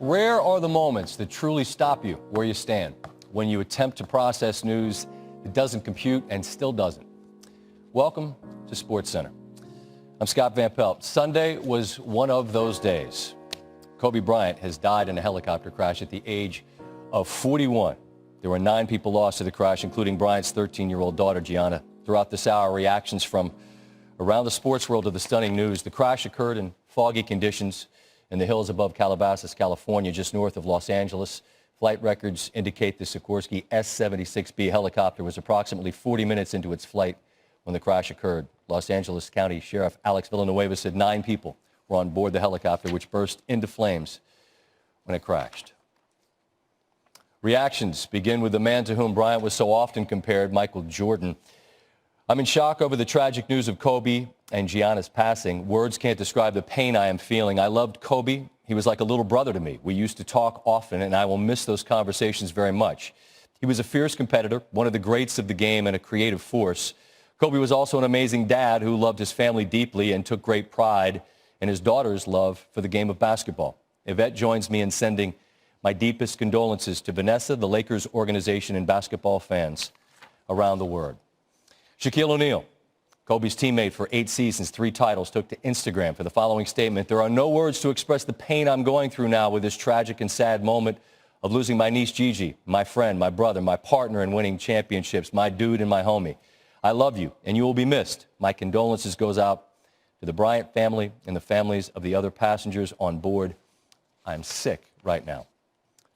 Rare are the moments that truly stop you where you stand, when you attempt to process news that doesn't compute and still doesn't. Welcome to SportsCenter. I'm Scott Van Pelt. Sunday was one of those days. Kobe Bryant has died in a helicopter crash at the age of 41. There were 9 people lost to the crash, including Bryant's 13-year-old daughter, Gianna. Throughout this hour, reactions from around the sports world to the stunning news. The crash occurred in foggy conditions in the hills above Calabasas, California, just north of Los Angeles. Flight records indicate the Sikorsky S-76B helicopter was approximately 40 minutes into its flight when the crash occurred. Los Angeles County Sheriff Alex Villanueva said 9 people were on board the helicopter, which burst into flames when it crashed. Reactions begin with the man to whom Bryant was so often compared, Michael Jordan. I'm in shock over the tragic news of Kobe and Gianna's passing. Words can't describe the pain I am feeling. I loved Kobe. He was like a little brother to me. We used to talk often, and I will miss those conversations very much. He was a fierce competitor, one of the greats of the game, and a creative force. Kobe was also an amazing dad who loved his family deeply and took great pride in his daughter's love for the game of basketball. Yvette joins me in sending my deepest condolences to Vanessa, the Lakers organization, and basketball fans around the world. Shaquille O'Neal, Kobe's teammate for 8 seasons, 3 titles, took to Instagram for the following statement. There are no words to express the pain I'm going through now with this tragic and sad moment of losing my niece Gigi, my friend, my brother, my partner in winning championships, my dude and my homie. I love you, and you will be missed. My condolences goes out to the Bryant family and the families of the other passengers on board. I'm sick right now.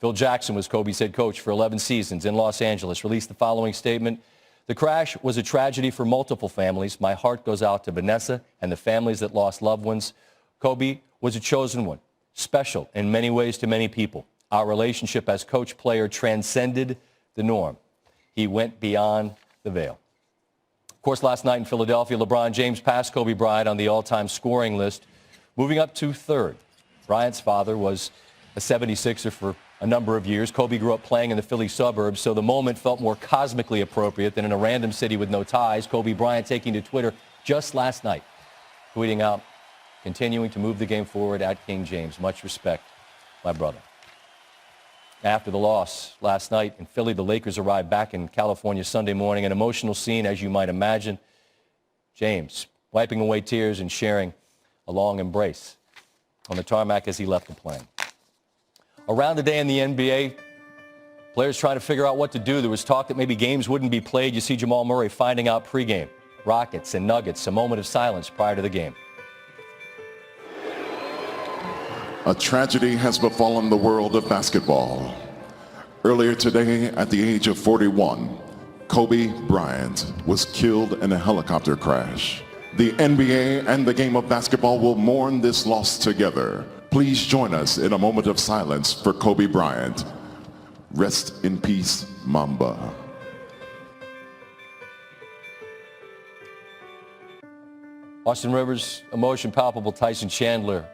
Phil Jackson was Kobe's head coach for 11 seasons in Los Angeles, released the following statement. The crash was a tragedy for multiple families. My heart goes out to Vanessa and the families that lost loved ones. Kobe was a chosen one, special in many ways to many people. Our relationship as coach-player transcended the norm. He went beyond the veil. Of course, last night in Philadelphia, LeBron James passed Kobe Bryant on the all-time scoring list, moving up to 3rd. Bryant's father was a 76er for a number of years. Kobe grew up playing in the Philly suburbs, so the moment felt more cosmically appropriate than in a random city with no ties. Kobe Bryant taking to Twitter just last night, tweeting out, continuing to move the game forward at King James. Much respect, my brother. After the loss last night in Philly, the Lakers arrived back in California Sunday morning. An emotional scene, as you might imagine. James wiping away tears and sharing a long embrace on the tarmac as he left the plane. Around the day in the NBA, players trying to figure out what to do. There was talk that maybe games wouldn't be played. You see Jamal Murray finding out pregame. Rockets and Nuggets, a moment of silence prior to the game. A tragedy has befallen the world of basketball. Earlier today, at the age of 41, Kobe Bryant was killed in a helicopter crash. The NBA and the game of basketball will mourn this loss together. Please join us in a moment of silence for Kobe Bryant. Rest in peace, Mamba. Austin Rivers, emotion palpable, Tyson Chandler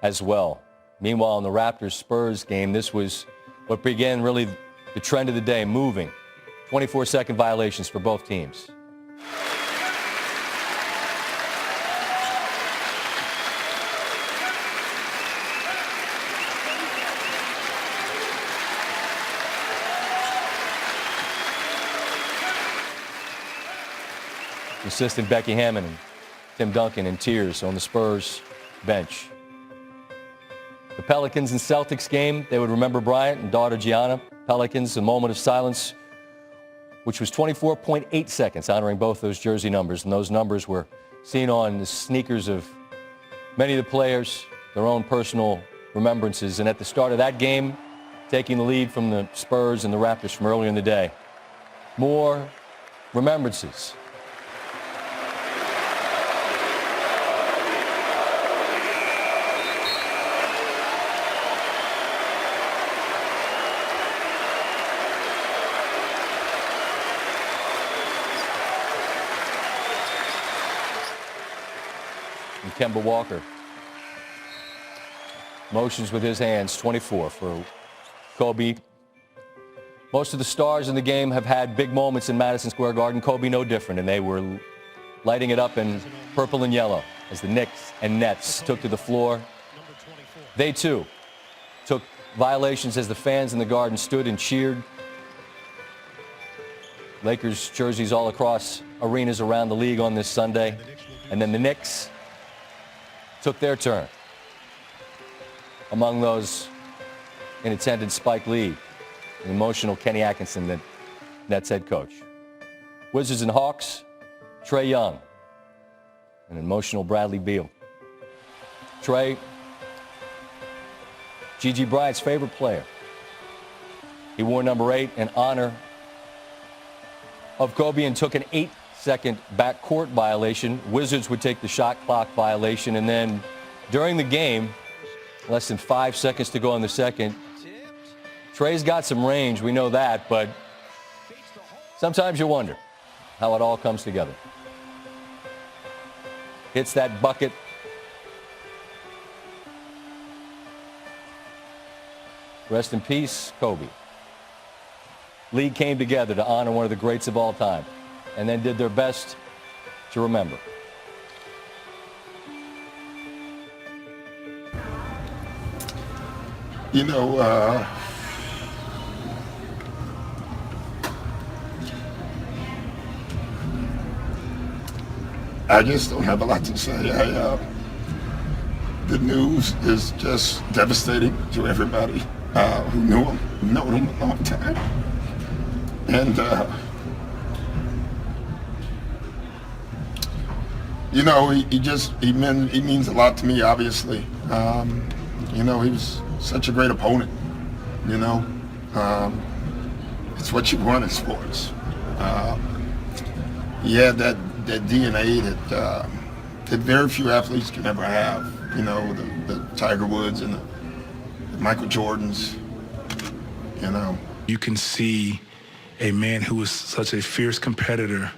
as well. Meanwhile, in the Raptors-Spurs game, this was what began really the trend of the day, moving. 24-second violations for both teams. Assistant Becky Hammond and Tim Duncan in tears on the Spurs bench. The Pelicans and Celtics game, they would remember Bryant and daughter Gianna. Pelicans, a moment of silence, which was 24.8 seconds, honoring both those jersey numbers. And those numbers were seen on the sneakers of many of the players, their own personal remembrances. And at the start of that game, taking the lead from the Spurs and the Raptors from earlier in the day. More remembrances. And Kemba Walker. Motions with his hands, 24 for Kobe. Most of the stars in the game have had big moments in Madison Square Garden. Kobe no different, and they were lighting it up in purple and yellow as the Knicks and Nets took to the floor. They, too, took violations as the fans in the Garden stood and cheered. Lakers jerseys all across arenas around the league on this Sunday. And then the Knicks took their turn. Among those in attendance, Spike Lee, an emotional Kenny Atkinson, the Nets head coach. Wizards and Hawks, Trae Young, an emotional Bradley Beal. Trae, Gigi Bryant's favorite player. He wore number 8 in honor of Kobe and took an 8-second backcourt violation. Wizards would take the shot clock violation, and then during the game, less than 5 seconds to go in the second, Trae's got some range, we know that, but sometimes you wonder how it all comes together. Hits that bucket. Rest in peace, Kobe. League came together to honor one of the greats of all time and then did their best to remember. You know, I just don't have a lot to say. The news is just devastating to everybody who knew him, known him a long time. And, you know, he means a lot to me, obviously. You know, he was such a great opponent, you know. It's what you want in sports. He had that DNA that very few athletes can ever have. You know, the Tiger Woods and the Michael Jordans, you know. You can see a man who was such a fierce competitor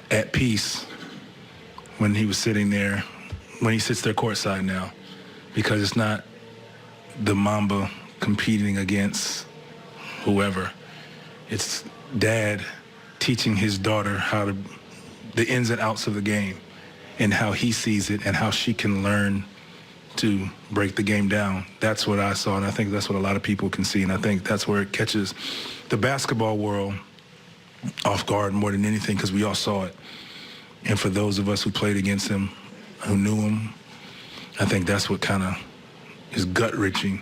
at peace when he was sitting there, when he sits there courtside now, because it's not the Mamba competing against whoever. It's dad teaching his daughter the ins and outs of the game and how he sees it and how she can learn to break the game down. That's what I saw, and I think that's what a lot of people can see, and I think that's where it catches the basketball world off guard more than anything, because we all saw it. And for those of us who played against him, who knew him, I think that's what kind of is gut-wrenching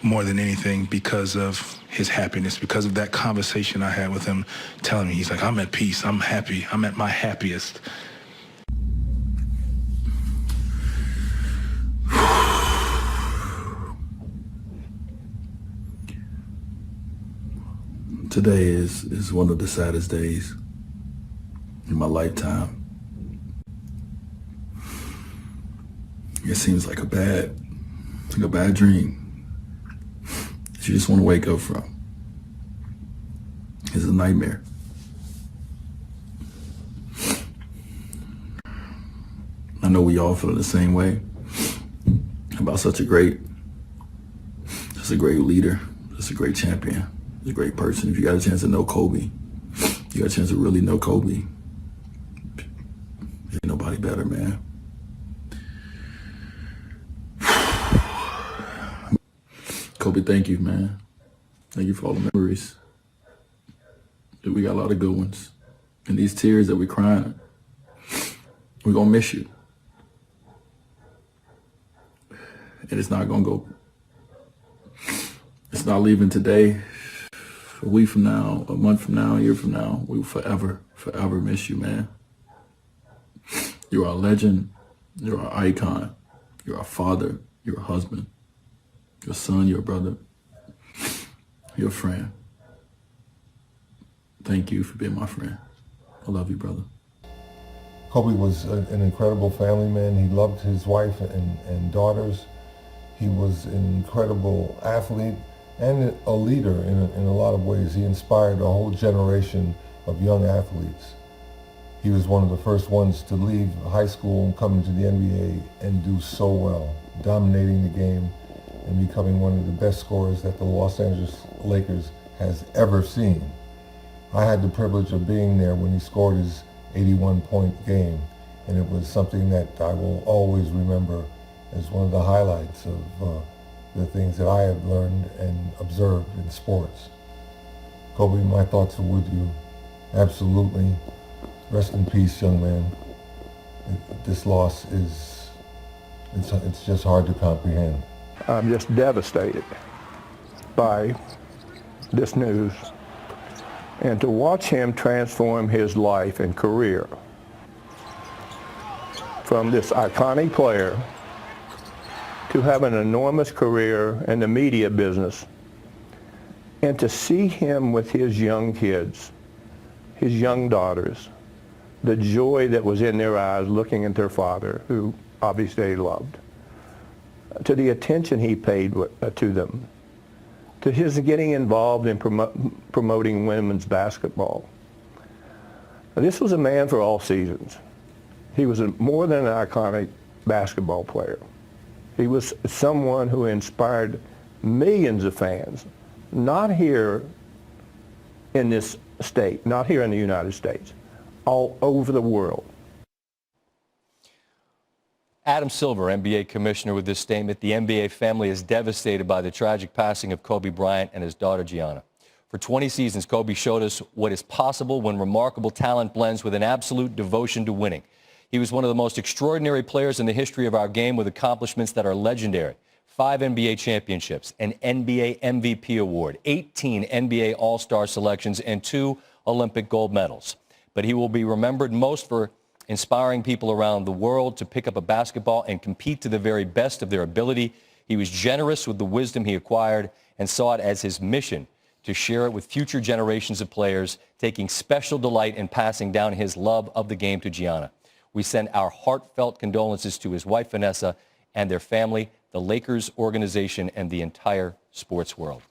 more than anything, because of his happiness, because of that conversation I had with him telling me, he's like, I'm at peace, I'm happy, I'm at my happiest. Today is one of the saddest days in my lifetime. It seems like a bad dream that you just want to wake up from. It's a nightmare. I know we all feel the same way about such a great leader, just a great champion, a great person. If you got a chance to know Kobe, you got a chance to really know Kobe, ain't nobody better, man. Kobe, thank you, man. Thank you for all the memories. We got a lot of good ones. And these tears that we're crying, we're going to miss you. And it's not going to go, it's not leaving today. A week from now, a month from now, a year from now, we will forever miss you, man. You're our legend. You're our icon. You're our father. You're a husband. Your son, your brother, your friend. Thank you for being my friend. I love you, brother. Kobe was an incredible family man. He loved his wife and daughters. He was an incredible athlete and a leader in a lot of ways. He inspired a whole generation of young athletes. He was one of the first ones to leave high school and come into the NBA and do so well, dominating the game and becoming one of the best scorers that the Los Angeles Lakers has ever seen. I had the privilege of being there when he scored his 81-point game, and it was something that I will always remember as one of the highlights of the things that I have learned and observed in sports. Kobe, my thoughts are with you. Absolutely. Rest in peace, young man. This loss it's just hard to comprehend. I'm just devastated by this news. And to watch him transform his life and career from this iconic player to have an enormous career in the media business, and to see him with his young kids, his young daughters, the joy that was in their eyes looking at their father, who obviously they loved, to the attention he paid to them, to his getting involved in promoting women's basketball. This was a man for all seasons. He was more than an iconic basketball player. He was someone who inspired millions of fans, not here in this state, not here in the United States, all over the world. Adam Silver, NBA commissioner, with this statement. The NBA family is devastated by the tragic passing of Kobe Bryant and his daughter Gianna. For 20 seasons, Kobe showed us what is possible when remarkable talent blends with an absolute devotion to winning. He was one of the most extraordinary players in the history of our game, with accomplishments that are legendary. 5 NBA championships, an NBA MVP award, 18 NBA All-Star selections, and 2 Olympic gold medals. But he will be remembered most for inspiring people around the world to pick up a basketball and compete to the very best of their ability. He was generous with the wisdom he acquired and saw it as his mission to share it with future generations of players, taking special delight in passing down his love of the game to Gianna. We send our heartfelt condolences to his wife, Vanessa, and their family, the Lakers organization, and the entire sports world.